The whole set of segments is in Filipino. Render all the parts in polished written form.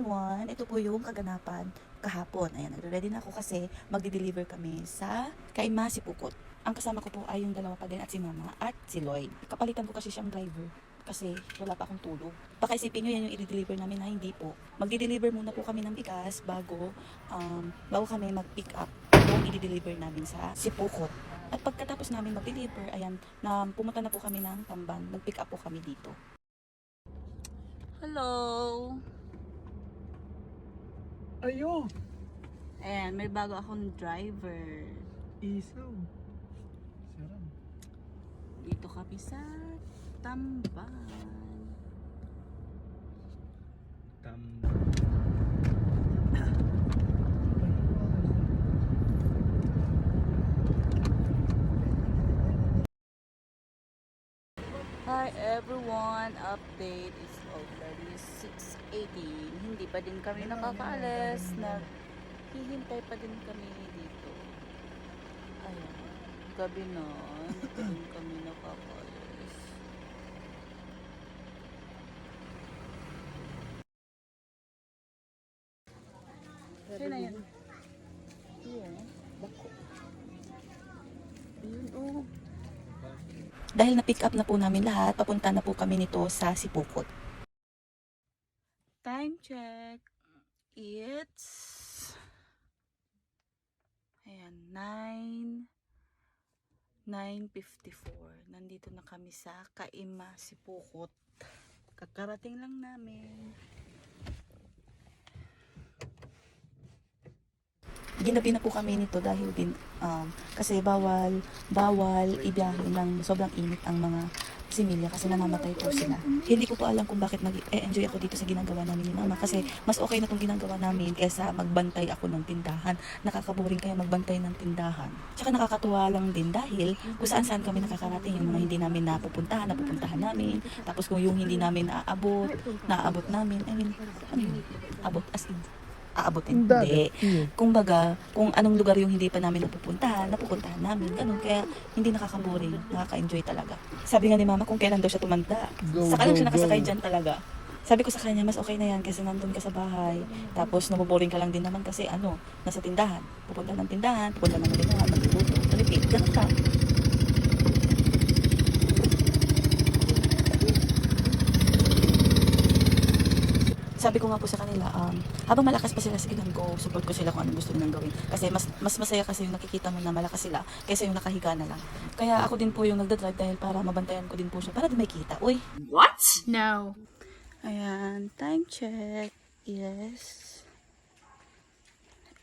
everyone! Ito po yung kaganapan kahapon. Ayan, nagre-ready na ako kasi magdi-deliver kami sa Kaima, Sipukot. Ang kasama ko po ay yung dalawa pa din at si Mama at si Lloyd. Kapalitan ko kasi siyang driver kasi wala pa akong tulog. Baka isipin nyo yan yung i-deliver namin na hindi po. Magdi-deliver muna po kami ng bigas bago kami mag-pick up yung i-deliver namin sa Sipukot. At pagkatapos namin mag-deliver, ayan, pumunta na po kami ng Tamban. Mag-pick up po kami dito. Hello! Ayo! Ayan, may bago akong driver. Isaw. Sarap. Dito kami sa Tamban. Hi everyone! Update is already 6:18. Hindi pa din kami nakakaalis. Naghihintay pa din kami dito. Ayan. Gabi na. Hindi pa din kami nakakaalis. Sino na yun? Ayan. Bako. Ayun oh. Dahil na-pick up na po namin lahat, papunta na po kami nito sa Sipukot. Time check. It's ayan, 9:54. Nandito na kami sa Kaima, Sipukot. Kakarating lang namin. Ginabi na po kami nito dahil din kasi bawal ibiyahe ng sobrang init ang mga similya kasi namamatay po sila. Hindi ko po alam kung bakit nag-enjoy ako dito sa ginagawa namin ni Mama kasi mas okay na itong ginagawa namin kaysa magbantay ako ng tindahan. Nakakaboring kaya magbantay ng tindahan. Tsaka nakakatuwa lang din dahil kung saan kami nakakarating, yung mga hindi namin napupuntahan namin. Tapos kung yung hindi namin naaabot namin, I mean, ano yun? Abot as in aabotin. Hindi. Kumbaga, kung anong lugar yung hindi pa namin napupuntahan namin. Ganun. Kaya hindi nakakaboring. Nakaka-enjoy talaga. Sabi nga ni Mama kung kailan daw siya tumanda. Saka lang siya nakasakay dyan talaga. Sabi ko sa kanya, mas okay na yan kasi nandun ka sa bahay. Tapos naboboring ka lang din naman kasi nasa tindahan. Pupunta ng tindahan, pupunta ng tindahan, magluluto, repeat. Ganun ka. Sabi ko nga po sa kanila, habang malakas pa sila, sige lang go, support ko sila kung anong gusto nilang gawin. Kasi mas masaya kasi yung nakikita mo na malakas sila kaysa yung nakahiga na lang. Kaya ako din po yung nagdadrive dahil para mabantayan ko din po siya, para din may kita. Uy! What? No. Ayan, time check. Yes.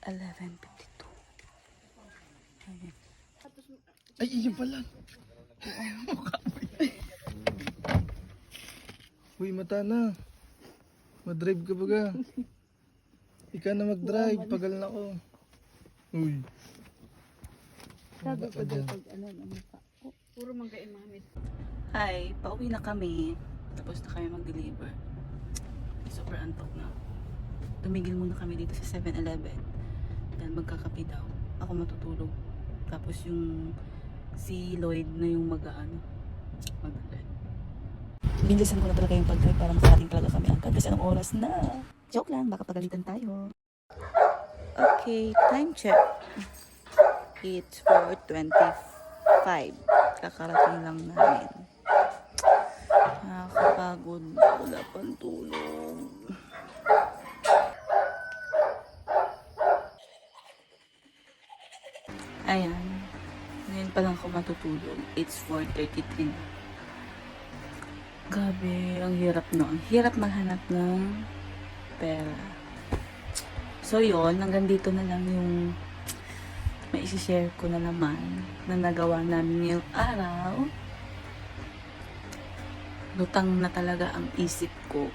11:52. Ayan. Ay, iyon pala. Uy, mata na. Madrive ka baga. Ikaw na mag-drive. Pagal na ako. Uy. Sabi ko daw pag puro manggain mamit. Hi, pauwi na kami. Tapos na kami mag-deliver. Super antok na. Tumigil muna kami dito sa 7-Eleven. Dahil magkakape daw. Ako matutulog. Tapos yung si Lloyd na yung mag-drive. Binilisan ko na talaga yung pag-drive para makarating talaga kami agad. Kasi anong oras na? Joke lang, baka pagalitan tayo. Okay, time check. It's 4:25. Kakarating lang namin. Nakakapagod. Wala pang tulog. Ayan. Ngayon pa lang ako matutulog. It's 4:33. Gabi, ang hirap no. Ang hirap maghanap ng pera. So yun, hanggang dito na lang yung may isi-share ko na naman na nagawa namin ngayong araw. Lutang na talaga ang isip ko.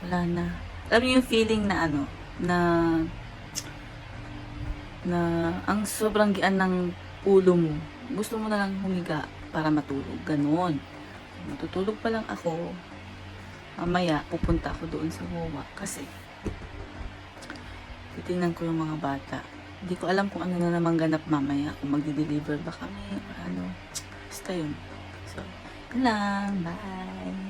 Wala na. Alam niyo yung feeling na na ang sobrang gian ng ulo mo. Gusto mo na lang humiga para matulog. Ganon. Matutulog pa lang ako. Mamaya, pupunta ako doon sa MOA kasi titingnan ko yung mga bata. Hindi ko alam kung ano na naman ganap mamaya. Kung magdi-deliver ba kami o ano. Basta yun. So, yun lang. Bye!